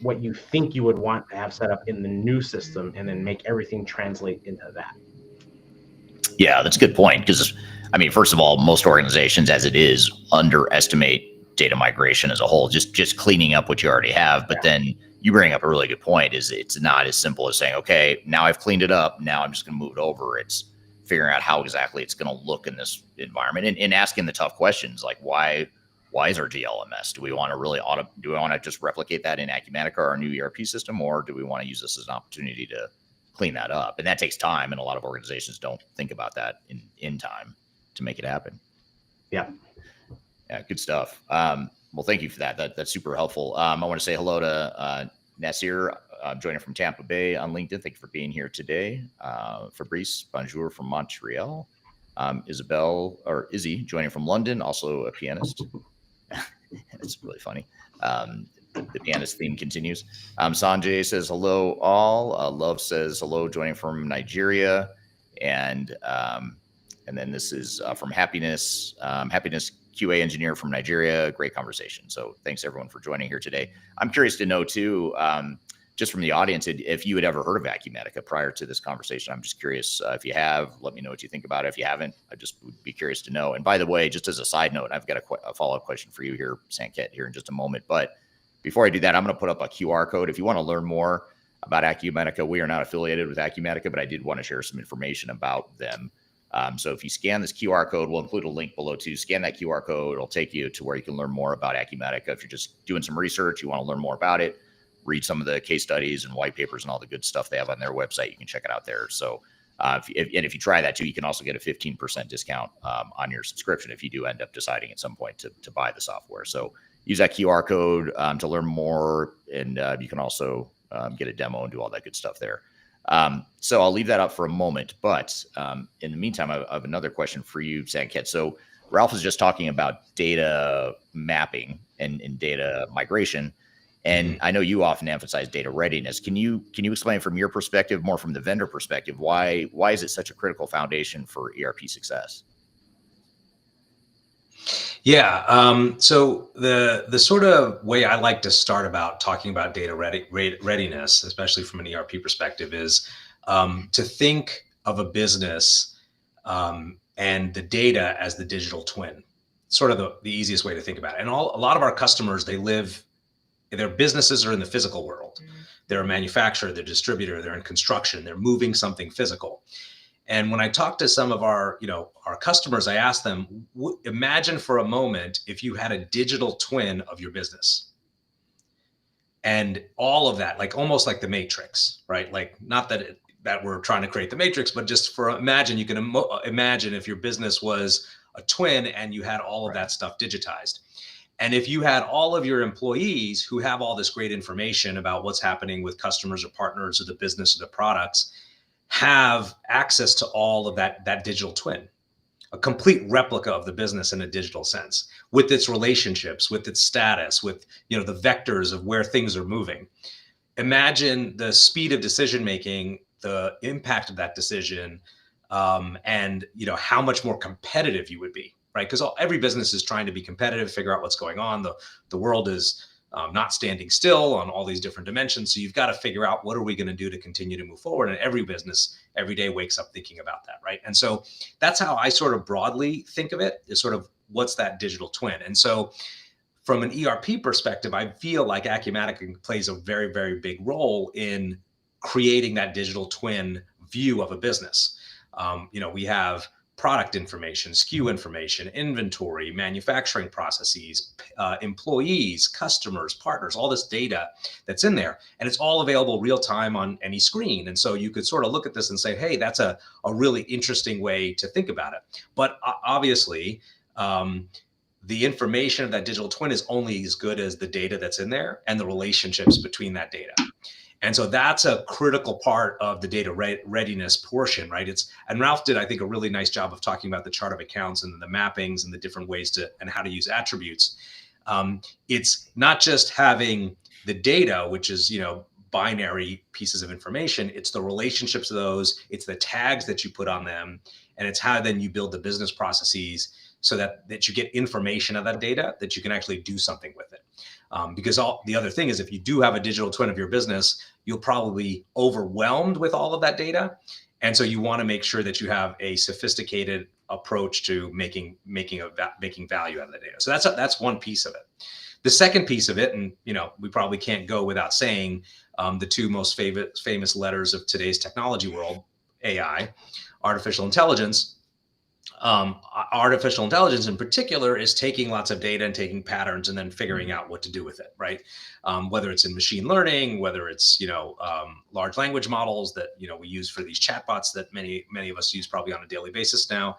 what you think you would want to have set up in the new system, and then make everything translate into that. Yeah, that's a good point. Because, I mean, first of all, most organizations, as it is, underestimate data migration as a whole, just cleaning up what you already have. But then you bring up a really good point, is it's not as simple as saying, okay, now I've cleaned it up, now I'm just going to move it over. It's figuring out how exactly it's going to look in this environment, and asking the tough questions, like why is our GL a mess? Do we want to just replicate that in Acumatica, our new ERP system, or do we want to use this as an opportunity to clean that up? And that takes time, and a lot of organizations don't think about that in time to make it happen. Yeah, good stuff. Well, thank you for that. That's super helpful. I want to say hello to Nasir, joining from Tampa Bay on LinkedIn. Thank you for being here today. Fabrice, bonjour from Montreal. Izzy, joining from London, also a pianist. It's really funny. The pianist theme continues. Sanjay says hello all. Love says hello, joining from Nigeria. And then this is from Happiness. Happiness QA engineer from Nigeria. Great conversation. So thanks everyone for joining here today. I'm curious to know too, just from the audience, if you had ever heard of Acumatica prior to this conversation. I'm just curious. If you have, let me know what you think about it. If you haven't, I just would be curious to know. And by the way, just as a side note, I've got a follow-up question for you here, Sanket, here in just a moment. But before I do that, I'm going to put up a QR code. If you want to learn more about Acumatica, we are not affiliated with Acumatica, but I did want to share some information about them. So if you scan this QR code, we'll include a link below too. Scan that QR code. It'll take you to where you can learn more about Acumatica. If you're just doing some research, you want to learn more about it, read some of the case studies and white papers and all the good stuff they have on their website. You can check it out there. So if you try that too, you can also get a 15% discount on your subscription if you do end up deciding at some point to buy the software. So use that QR code to learn more, and you can also get a demo and do all that good stuff there. So I'll leave that up for a moment, but in the meantime, I have another question for you, Sanket. So Ralph was just talking about data mapping and data migration. And I know you often emphasize data readiness. Can you explain from your perspective, more from the vendor perspective, why is it such a critical foundation for ERP success? Yeah. So the sort of way I like to start about talking about data readiness, especially from an ERP perspective, is to think of a business and the data as the digital twin. Sort of the easiest way to think about it. And a lot of our customers, their businesses are in the physical world. They're a manufacturer, they're a distributor, they're in construction, they're moving something physical. And when I talk to some of our customers, I ask them, imagine for a moment if you had a digital twin of your business and all of that, like almost like the Matrix, right? Like not that we're trying to create the Matrix, but just imagine, you can imagine if your business was a twin and you had all of that stuff digitized. And if you had all of your employees who have all this great information about what's happening with customers or partners or the business or the products, have access to all of that digital twin, a complete replica of the business in a digital sense, with its relationships, with its status, with the vectors of where things are moving. Imagine the speed of decision making, the impact of that decision, and how much more competitive you would be, right? Because every business is trying to be competitive, figure out what's going on. The world is not standing still on all these different dimensions. So you've got to figure out, what are we going to do to continue to move forward? And every business every day wakes up thinking about that, right? And so that's how I sort of broadly think of it, is sort of what's that digital twin. And so from an ERP perspective, I feel like Acumatica plays a very, very big role in creating that digital twin view of a business. We have product information, SKU information, inventory, manufacturing processes, employees, customers, partners, all this data that's in there. And it's all available real time on any screen. And so you could sort of look at this and say, hey, that's a really interesting way to think about it. But obviously, the information of that digital twin is only as good as the data that's in there and the relationships between that data. And so that's a critical part of the data readiness portion, right? And Ralph did, I think, a really nice job of talking about the chart of accounts and the mappings and the different ways and how to use attributes. It's not just having the data, which is, binary pieces of information. It's the relationships of those, it's the tags that you put on them, and it's how then you build the business processes so that you get information of that data, that you can actually do something with it. Because the other thing is, if you do have a digital twin of your business, you'll probably be overwhelmed with all of that data. And so you want to make sure that you have a sophisticated approach to making value out of the data. So that's one piece of it. The second piece of it, and we probably can't go without saying the two most famous letters of today's technology world, AI, artificial intelligence. Artificial intelligence in particular is taking lots of data and taking patterns and then figuring out what to do with it, right? Whether it's in machine learning, whether it's large language models that we use for these chatbots that many of us use probably on a daily basis now.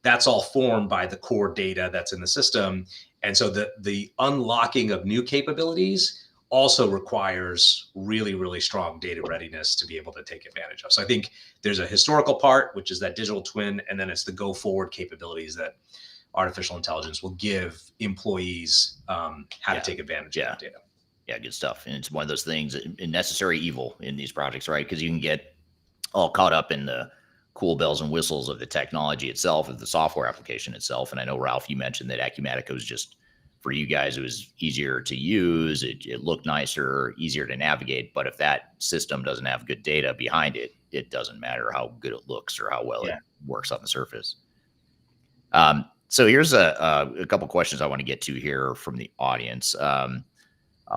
That's all formed by the core data that's in the system, and so the unlocking of new capabilities also requires really, really strong data readiness to be able to take advantage of. So I think there's a historical part, which is that digital twin, and then it's the go forward capabilities that artificial intelligence will give employees how to take advantage of that data. Yeah, good stuff. And it's one of those things, a necessary evil in these projects, right? Because you can get all caught up in the cool bells and whistles of the technology itself, of the software application itself. And I know, Ralph, you mentioned that Acumatica was just, for you guys, it was easier to use. It looked nicer, easier to navigate. But if that system doesn't have good data behind it, it doesn't matter how good it looks or how well it works on the surface. So here's a couple questions I want to get to here from the audience.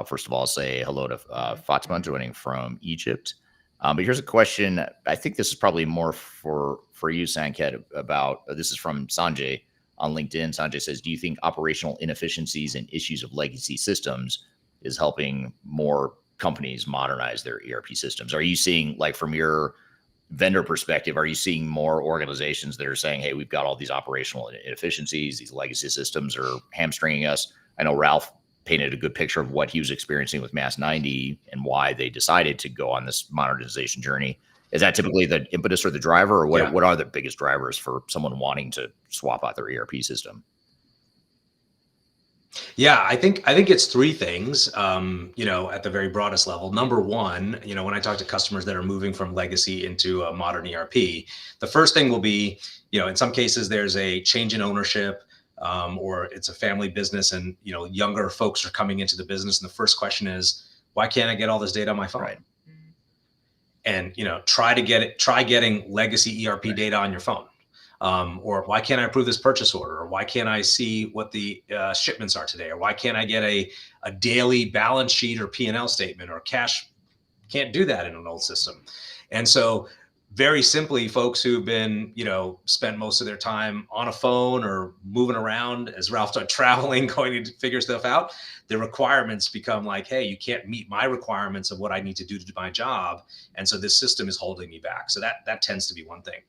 First of all, I'll say hello to Fatima joining from Egypt. But here's a question. I think this is probably more for you, Sanket, about, this is from Sanjay on LinkedIn. Sanjay says, do you think operational inefficiencies and issues of legacy systems is helping more companies modernize their ERP systems? Are you seeing, like, from your vendor perspective, are you seeing more organizations that are saying, hey, we've got all these operational inefficiencies, these legacy systems are hamstringing us? I know Ralph painted a good picture of what he was experiencing with Mass 90 and why they decided to go on this modernization journey. Is that typically the impetus or the driver, or what are the biggest drivers for someone wanting to swap out their ERP system? Yeah, I think it's three things. At the very broadest level. Number one, when I talk to customers that are moving from legacy into a modern ERP, the first thing will be, in some cases there's a change in ownership, or it's a family business, and younger folks are coming into the business, and the first question is, why can't I get all this data on my phone? Right. And try getting legacy ERP data on your phone. Or why can't I approve this purchase order? Or why can't I see what the shipments are today? Or why can't I get a daily balance sheet or P&L statement or cash? Can't do that in an old system. And so very simply, folks who've been, spent most of their time on a phone or moving around, as Ralph started traveling, going to figure stuff out, the requirements become like, hey, you can't meet my requirements of what I need to do my job. And so this system is holding me back. So that tends to be one thing.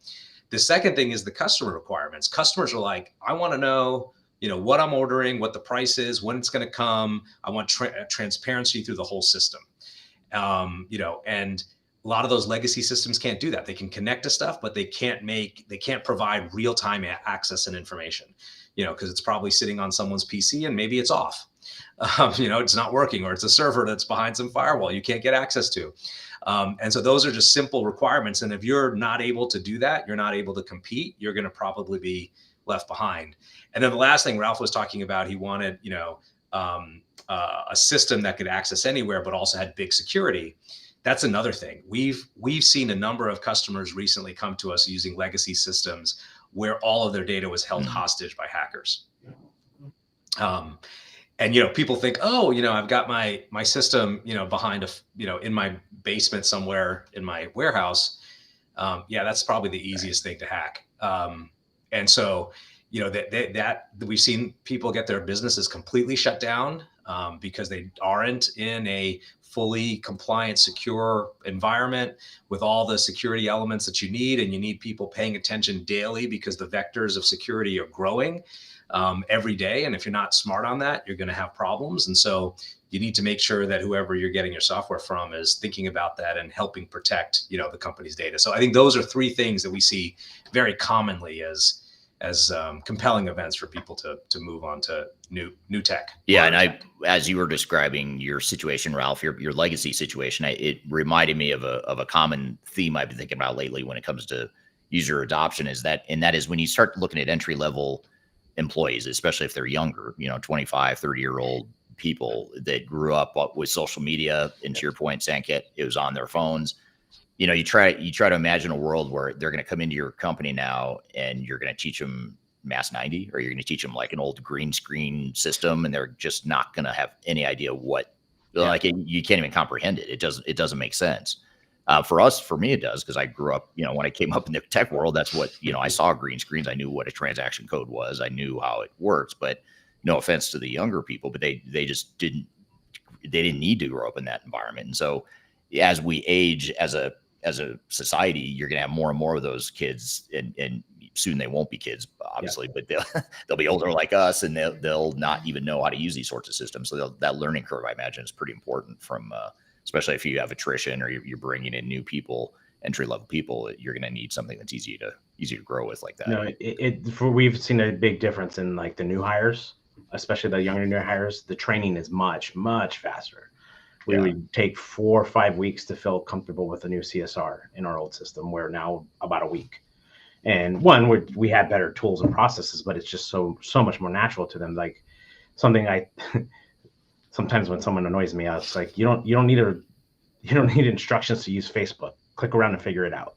The second thing is the customer requirements. Customers are like, I want to know, what I'm ordering, what the price is, when it's going to come. I want transparency through the whole system. And a lot of those legacy systems can't do that. They can connect to stuff, but they can't provide real-time access and information, because it's probably sitting on someone's PC and maybe it's off. It's not working, or it's a server that's behind some firewall you can't get access to. And so those are just simple requirements. And if you're not able to do that, you're not able to compete, you're going to probably be left behind. And then the last thing Ralph was talking about, he wanted, a system that could access anywhere, but also had big security. That's another thing. We've seen a number of customers recently come to us using legacy systems where all of their data was held hostage by hackers. And, people think, oh, I've got my system, behind in my basement somewhere in my warehouse. Yeah, that's probably the easiest thing to hack. And so, that we've seen people get their businesses completely shut down because they aren't in a fully compliant, secure environment with all the security elements that you need. And you need people paying attention daily because the vectors of security are growing every day. And if you're not smart on that, you're going to have problems. And so you need to make sure that whoever you're getting your software from is thinking about that and helping protect, the company's data. So I think those are three things that we see very commonly as compelling events for people to move on to new tech. Yeah. And as you were describing your situation, Ralph, your legacy situation, it reminded me of a common theme I've been thinking about lately when it comes to user adoption, that is when you start looking at entry level employees, especially if they're younger, 25, 30-year-old people that grew up with social media. And to your point, Sanket, it was on their phones. You try to imagine a world where they're going to come into your company now and you're going to teach them Mass 90, or you're going to teach them like an old green screen system, and they're just not going to have any idea what, you can't even comprehend it. It doesn't make sense. For me, it does, because I grew up, when I came up in the tech world, that's what, I saw green screens. I knew what a transaction code was. I knew how it works, but no offense to the younger people, but they just didn't need to grow up in that environment. And so as we age as a society, you're going to have more and more of those kids, and soon they won't be kids, obviously, but they'll be older like us, and they'll not even know how to use these sorts of systems. So that learning curve, I imagine, is pretty important especially if you have attrition or you're bringing in new people, entry-level people. You're going to need something that's easy to grow with like that. No, we've seen a big difference in like the new hires, especially the younger new hires. The training is much, much faster. We would take 4 or 5 weeks to feel comfortable with a new CSR in our old system, where now about a week. And we had better tools and processes, but it's just so much more natural to them. Like something sometimes when someone annoys me, I was like, you don't need instructions to use Facebook. Click around and figure it out.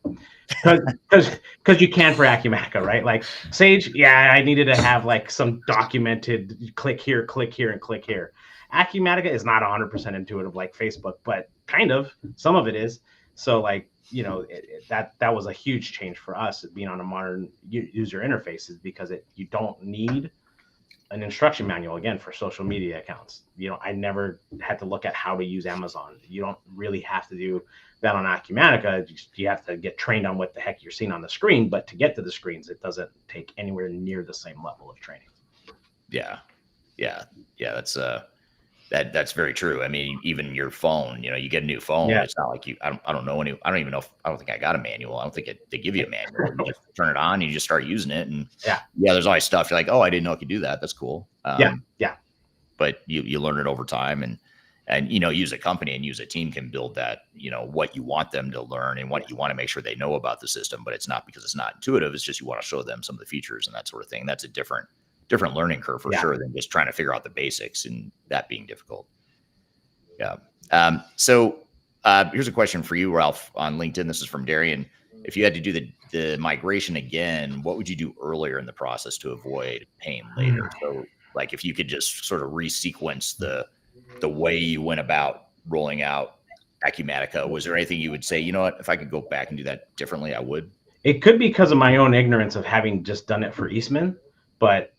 Because you can for Acumatica, right? Like Sage, I needed to have like some documented click here, and click here. Acumatica is not 100% intuitive like Facebook, but kind of, some of it is. So like, that was a huge change for us, being on a modern user interface, is because you don't need an instruction manual again for social media accounts. I never had to look at how to use Amazon. You don't really have to do that on Acumatica. You have to get trained on what the heck you're seeing on the screen, but to get to the screens, it doesn't take anywhere near the same level of training. Yeah. That's very true. I mean, even your phone, you get a new phone. It's not like I don't even know I don't think I got a manual. I don't think they give you a manual. You just turn it on, you just start using it. And there's always stuff you're like, oh, I didn't know I could do that. That's cool. but you learn it over time, and use a company and use a team can build that, what you want them to learn and what you want to make sure they know about the system. But it's not because it's not intuitive. It's just you want to show them some of the features and that sort of thing. That's a different learning curve for sure than just trying to figure out the basics and that being difficult. Yeah. So here's a question for you, Ralph, on LinkedIn. This is from Darian. If you had to do the migration again, what would you do earlier in the process to avoid pain later? So like if you could just sort of resequence the way you went about rolling out Acumatica, was there anything you would say, you know what, if I could go back and do that differently, I would? It could be because of my own ignorance of having just done it for Eastman, but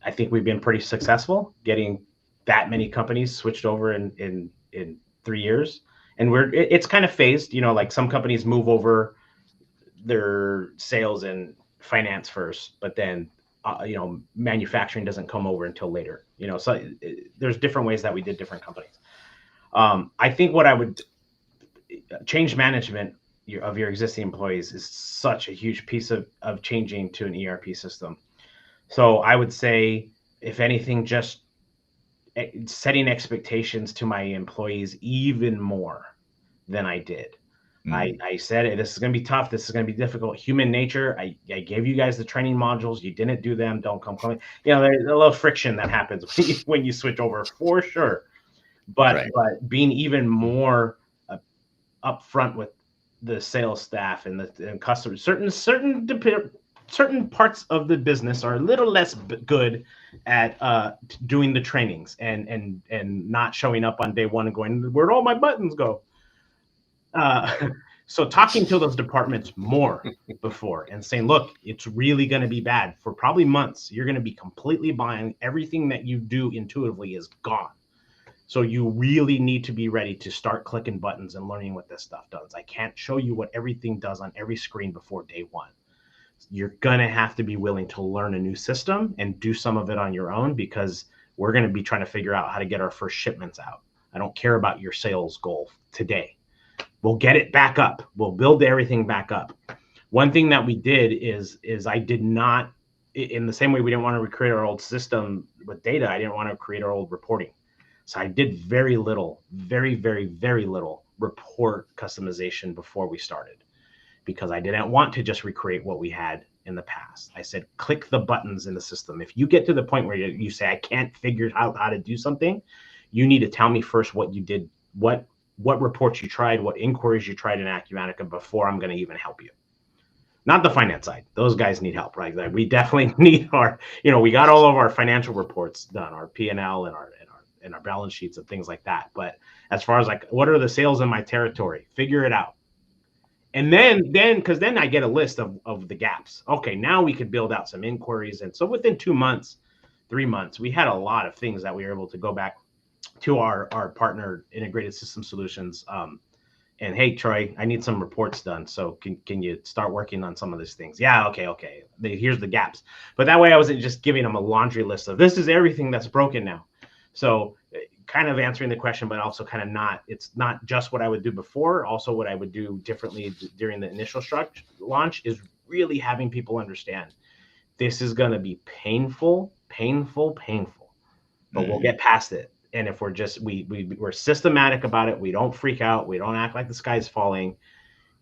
I think we've been pretty successful getting that many companies switched over in 3 years. And it's kind of phased, like some companies move over their sales and finance first, but then manufacturing doesn't come over until later. So there's different ways that we did different companies. I think what I would change management of your existing employees is such a huge piece of changing to an ERP system. So I would say, if anything, just setting expectations to my employees even more than I did. I said, this is going to be tough. This is going to be difficult. Human nature. I gave you guys the training modules. You didn't do them. Don't come. There's a little friction that happens when you switch over, for sure. But being even more upfront with the sales staff and the customers, certain parts of the business are a little less good at doing the trainings and not showing up on day one and going, where'd all my buttons go? So talking to those departments more before and saying, look, it's really going to be bad for probably months. You're going to be completely behind. Everything that you do intuitively is gone. So you really need to be ready to start clicking buttons and learning what this stuff does. I can't show you what everything does on every screen before day one. You're going to have to be willing to learn a new system and do some of it on your own, because we're going to be trying to figure out how to get our first shipments out. I don't care about your sales goal today. We'll get it back up. We'll build everything back up. One thing that we did is I did not, in the same way we didn't want to recreate our old system with data, I didn't want to create our old reporting. So I did very little, very, very, very little report customization before we started, because I didn't want to just recreate what we had in the past. I said, click the buttons in the system. If you get to the point where you say, I can't figure out how to do something, you need to tell me first what you did, what reports you tried, what inquiries you tried in Acumatica before I'm going to even help you. Not the finance side. Those guys need help, right? Like, we definitely need we got all of our financial reports done, our P&L and our balance sheets and things like that. But as far as like, what are the sales in my territory? Figure it out. And then because then I get a list of the gaps. Okay, now we could build out some inquiries. And so within 2 months, 3 months, we had a lot of things that we were able to go back to our partner Integrated System Solutions. And hey, Troy, I need some reports done. So can you start working on some of these things? Yeah, okay. Here's the gaps. But that way I wasn't just giving them a laundry list of this is everything that's broken now. So kind of answering the question, but also kind of not, it's not just what I would do before. Also what I would do differently during the initial launch is really having people understand this is going to be painful, but we'll get past it. And if we're just, we're systematic about it, we don't freak out, we don't act like the sky's falling,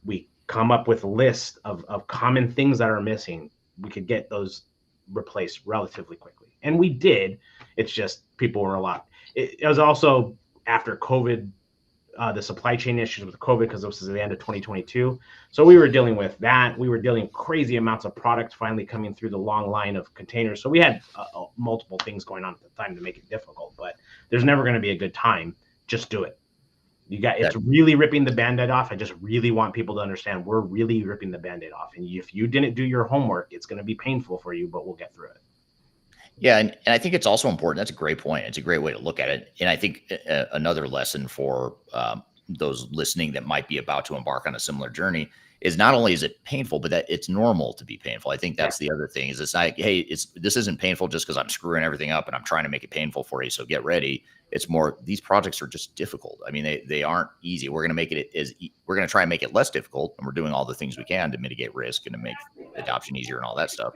we come up with a list of common things that are missing, we could get those replaced relatively quickly. And we did. It's just people were it was also after COVID, the supply chain issues with COVID, because this was the end of 2022. So we were dealing with that. We were dealing with crazy amounts of products finally coming through the long line of containers. So we had multiple things going on at the time to make it difficult, but there's never going to be a good time. Just do it. It's really ripping the Band-Aid off. I just really want people to understand we're really ripping the Band-Aid off. And if you didn't do your homework, it's going to be painful for you, but we'll get through it. Yeah. And I think it's also important. That's a great point. It's a great way to look at it. And I think another lesson for those listening that might be about to embark on a similar journey is not only is it painful, but that it's normal to be painful. I think that's the other thing is it's like, hey, this isn't painful just because I'm screwing everything up and I'm trying to make it painful for you. So get ready. It's more, these projects are just difficult. I mean, they aren't easy. We're going to try and make it less difficult. And we're doing all the things we can to mitigate risk and to make adoption easier and all that stuff.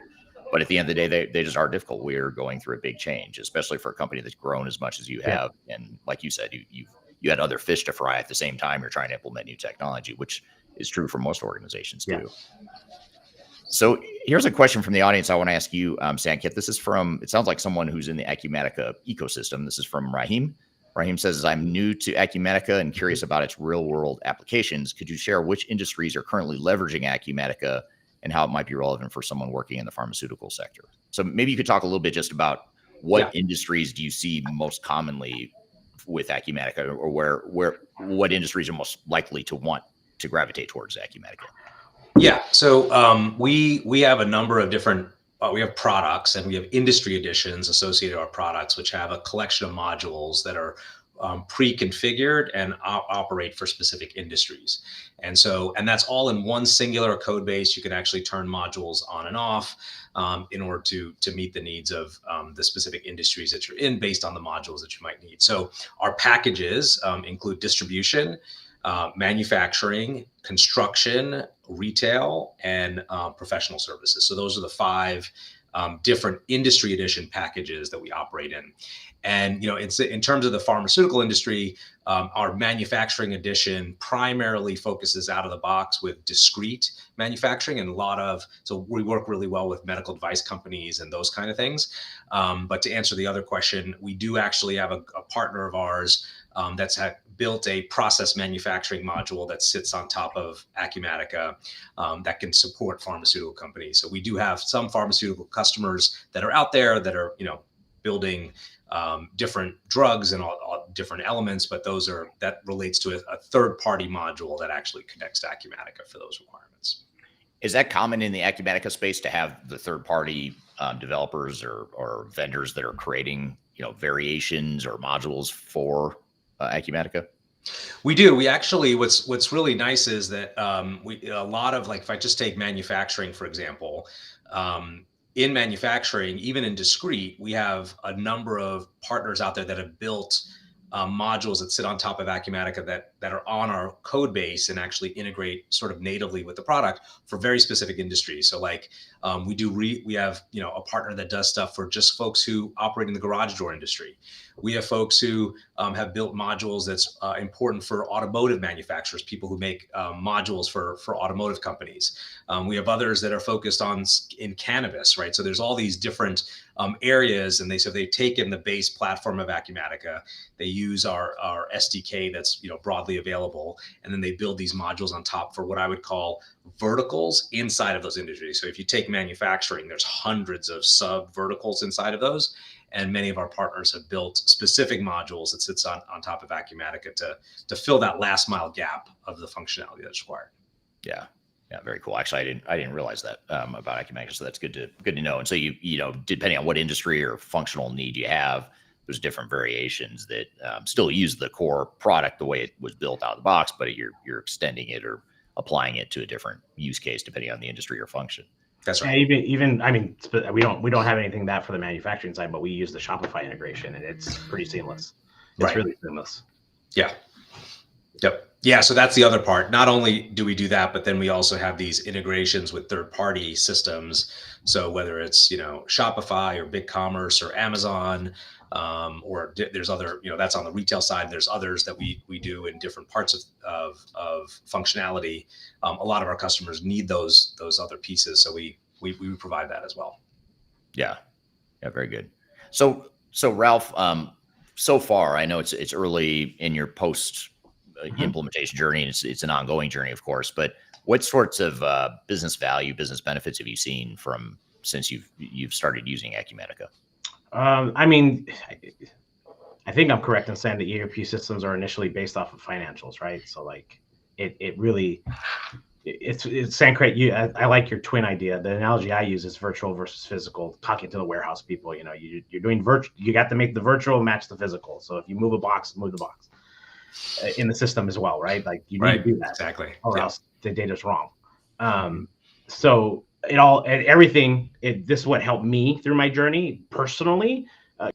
But at the end of the day, they just are difficult. We're going through a big change, especially for a company that's grown as much as you have. And like you said, you had other fish to fry at the same time. You're trying to implement new technology, which is true for most organizations too. So here's a question from the audience I want to ask you, Sanket. This is from, it sounds like someone who's in the Acumatica ecosystem. This is from Rahim. Rahim says, I'm new to Acumatica and curious about its real world applications. Could you share which industries are currently leveraging Acumatica and how it might be relevant for someone working in the pharmaceutical sector? So maybe you could talk a little bit just about what industries do you see most commonly with Acumatica, or what industries are most likely to want to gravitate towards Acumatica? Yeah, so we have a number of different, we have products and we have industry editions associated with our products, which have a collection of modules that are pre-configured and operate for specific industries. And that's all in one singular code base. You can actually turn modules on and off in order to meet the needs of the specific industries that you're in based on the modules that you might need. So our packages include distribution, manufacturing, construction, retail, and professional services. So those are the 5 different industry edition packages that we operate in. And in terms of the pharmaceutical industry, our manufacturing edition primarily focuses out of the box with discrete manufacturing, and so we work really well with medical device companies and those kind of things. But to answer the other question, we do actually have a partner of ours that's built a process manufacturing module that sits on top of Acumatica that can support pharmaceutical companies. So we do have some pharmaceutical customers that are out there that are, building different drugs and all different elements, but that relates to a third-party module that actually connects to Acumatica for those requirements. Is that common in the Acumatica space to have the third-party developers or vendors that are creating, variations or modules for Acumatica? We do. We actually, what's really nice is that a lot of, like, if I just take manufacturing, for example, in manufacturing, even in discrete, we have a number of partners out there that have built modules that sit on top of Acumatica that are on our code base and actually integrate sort of natively with the product for very specific industries. So like we have, a partner that does stuff for just folks who operate in the garage door industry. We have folks who have built modules that's important for automotive manufacturers, people who make modules for automotive companies. We have others that are focused in cannabis, right? So there's all these different areas, and they've taken the base platform of Acumatica, they use our SDK that's broadly available, and then they build these modules on top for what I would call verticals inside of those industries. So if you take manufacturing, there's hundreds of sub verticals inside of those, and many of our partners have built specific modules that sits on top of Acumatica to fill that last mile gap of the functionality that's required. Yeah. Yeah, very cool. Actually, I didn't realize that about Acumatica, so that's good to know. And so you depending on what industry or functional need you have, there's different variations that still use the core product the way it was built out of the box, but you're extending it or applying it to a different use case depending on the industry or function. That's right. Yeah, even I mean, we don't have anything that for the manufacturing side, but we use the Shopify integration, and it's pretty seamless. It's really seamless. Yeah. Yep. Yeah, so that's the other part. Not only do we do that, but then we also have these integrations with third-party systems. So whether it's Shopify or BigCommerce or Amazon, or there's other that's on the retail side. There's others that we do in different parts of functionality. A lot of our customers need those other pieces, so we provide that as well. Yeah, very good. So Ralph, so far I know it's early in your post implementation journey, and it's an ongoing journey, of course, but what sorts of business value, business benefits have you seen since you've started using Acumatica? I mean, I think I'm correct in saying the ERP systems are initially based off of financials, right? So like it really, it's Sanket. I like your twin idea. The analogy I use is virtual versus physical, talking to the warehouse people. You're doing virtual, you got to make the virtual match the physical. So if you move a box, move the box in the system as well, right? Like you need to do that exactly, or else the data's wrong. So this is what helped me through my journey personally.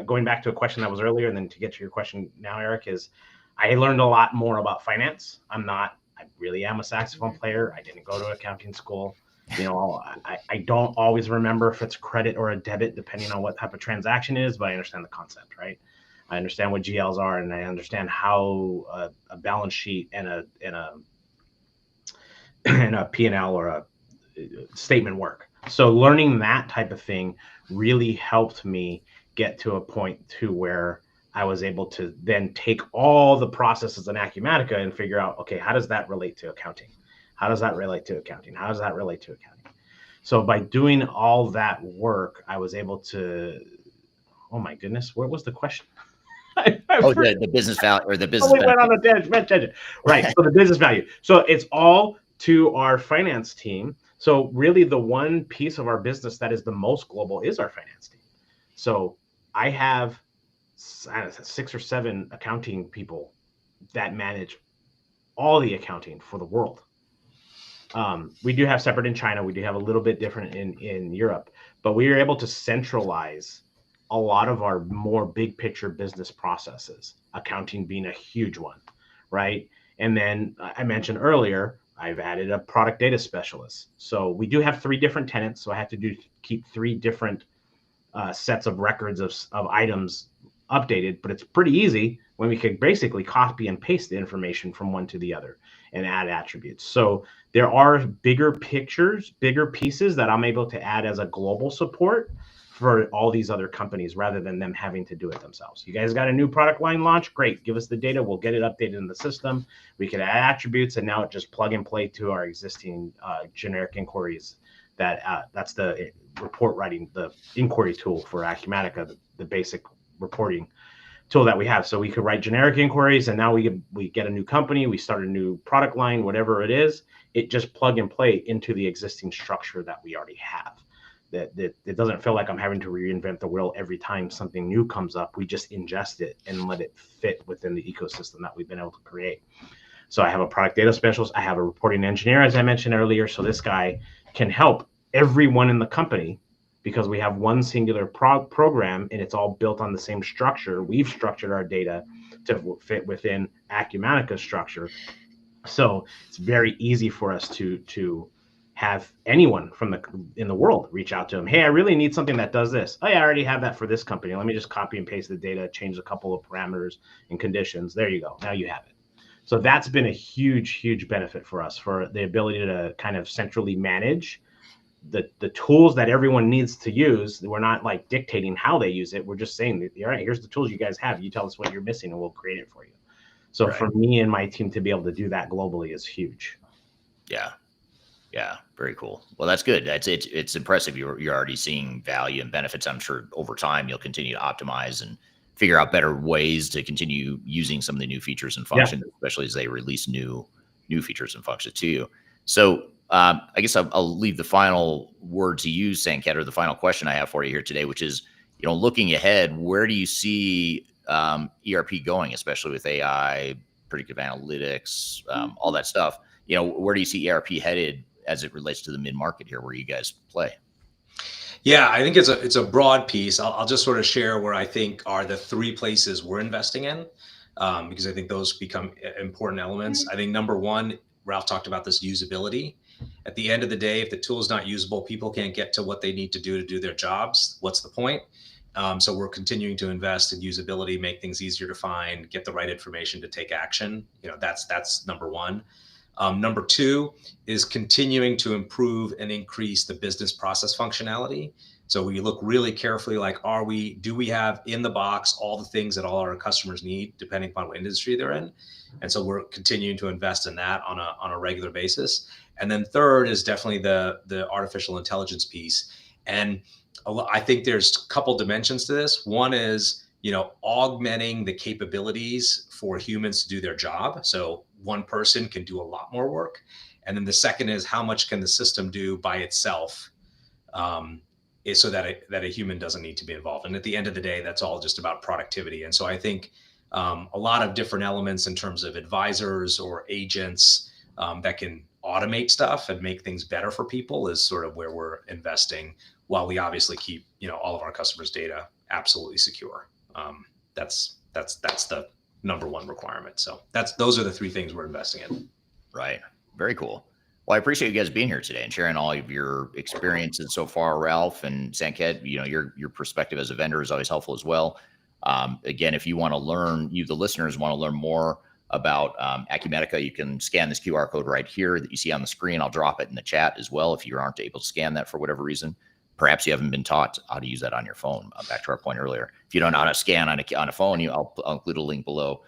Going back to a question that was earlier, and then to get to your question now, Eric, is I learned a lot more about finance. I really am a saxophone player. I didn't go to accounting school. I don't always remember if it's credit or a debit, depending on what type of transaction it is, but I understand the concept, right? I understand what GLs are, and I understand how a balance sheet and a P&L or a statement work. So learning that type of thing really helped me get to a point to where I was able to then take all the processes in Acumatica and figure out, okay, how does that relate to accounting? How does that relate to accounting? How does that relate to accounting? So by doing all that work, I was able to, oh my goodness, what was the question? The business value or the business Went on benefit. a tangent. Right. So the business value. So it's all to our finance team. So really the one piece of our business that is the most global is our finance team. So I have 6 or 7 accounting people that manage all the accounting for the world. We do have separate in China. We do have a little bit different in Europe, but we are able to centralize a lot of our more big picture business processes, accounting being a huge one, right? And then I mentioned earlier, I've added a product data specialist. So we do have 3 different tenants. So I have to keep 3 different sets of records of items updated, but it's pretty easy when we could basically copy and paste the information from one to the other and add attributes. So there are bigger pictures, bigger pieces that I'm able to add as a global support for all these other companies rather than them having to do it themselves. You guys got a new product line launch? Great. Give us the data. We'll get it updated in the system. We can add attributes, and now it just plug and play to our existing generic inquiries. That's the report writing, the inquiry tool for Acumatica, the basic reporting tool that we have. So we could write generic inquiries, and now we get a new company, we start a new product line, whatever it is, it just plug and play into the existing structure that we already have. That it doesn't feel like I'm having to reinvent the wheel every time something new comes up. We just ingest it and let it fit within the ecosystem that we've been able to create. So I have a product data specialist. I have a reporting engineer, as I mentioned earlier. So this guy can help everyone in the company because we have one singular program and it's all built on the same structure. We've structured our data to fit within Acumatica's structure. So it's very easy for us to have anyone in the world reach out to them. Hey, I really need something that does this. Oh yeah, I already have that for this company. Let me just copy and paste the data, change a couple of parameters and conditions. There you go. Now you have it. So that's been a huge benefit for us, for the ability to kind of centrally manage the tools that everyone needs to use. We're not like dictating how they use it. We're just saying, all right, here's the tools you guys have. You tell us what you're missing and we'll create it for you. So for me and my team to be able to do that globally is huge. Yeah, very cool. Well, that's good. It's impressive. You're already seeing value and benefits. I'm sure over time you'll continue to optimize and figure out better ways to continue using some of the new features and functions, especially as they release new features and functions to you. So I guess I'll leave the final word to you, Sanket, or the final question I have for you here today, which is, looking ahead, where do you see ERP going, especially with AI, predictive analytics, all that stuff? Where do you see ERP headed as it relates to the mid-market here where you guys play? Yeah, I think it's a broad piece. I'll just sort of share where I think are the 3 places we're investing in, because I think those become important elements. I think number 1, Ralph talked about this usability. At the end of the day, if the tool is not usable, people can't get to what they need to do their jobs. What's the point? So we're continuing to invest in usability, make things easier to find, get the right information to take action. That's number 1. Number 2 is continuing to improve and increase the business process functionality. So we look really carefully, like, do we have in the box all the things that all our customers need, depending upon what industry they're in? And so we're continuing to invest in that on a regular basis. And then third is definitely the artificial intelligence piece. And I think there's a couple dimensions to this. One is, augmenting the capabilities for humans to do their job. So one person can do a lot more work. And then the second is, how much can the system do by itself, so that a human doesn't need to be involved. And at the end of the day, that's all just about productivity. And so I think a lot of different elements in terms of advisors or agents that can automate stuff and make things better for people is sort of where we're investing, while we obviously keep all of our customers' data absolutely secure. That's the number 1 requirement. So those are the 3 things we're investing in. Right. Very cool. Well, I appreciate you guys being here today and sharing all of your experiences so far, Ralph and Sanket. Your perspective as a vendor is always helpful as well. Again, if you want to learn, the listeners want to learn more about Acumatica, you can scan this QR code right here that you see on the screen. I'll drop it in the chat as well if you aren't able to scan that for whatever reason. Perhaps you haven't been taught how to use that on your phone. Back to our point earlier. If you don't know how to scan on a phone, I'll include a link below.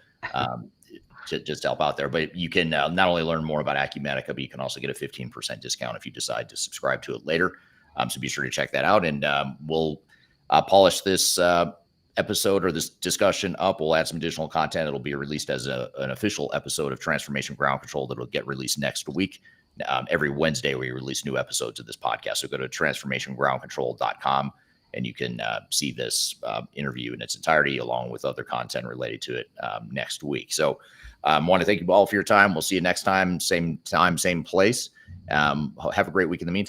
To just help out there. But you can not only learn more about Acumatica, but you can also get a 15% discount if you decide to subscribe to it later. So be sure to check that out. And we'll polish this episode or this discussion up. We'll add some additional content. It'll be released as an official episode of Transformation Ground Control that'll get released next week. Every Wednesday, we release new episodes of this podcast. So go to transformationgroundcontrol.com and you can see this interview in its entirety along with other content related to it next week. So I want to thank you all for your time. We'll see you next time, same place. Have a great week in the meantime.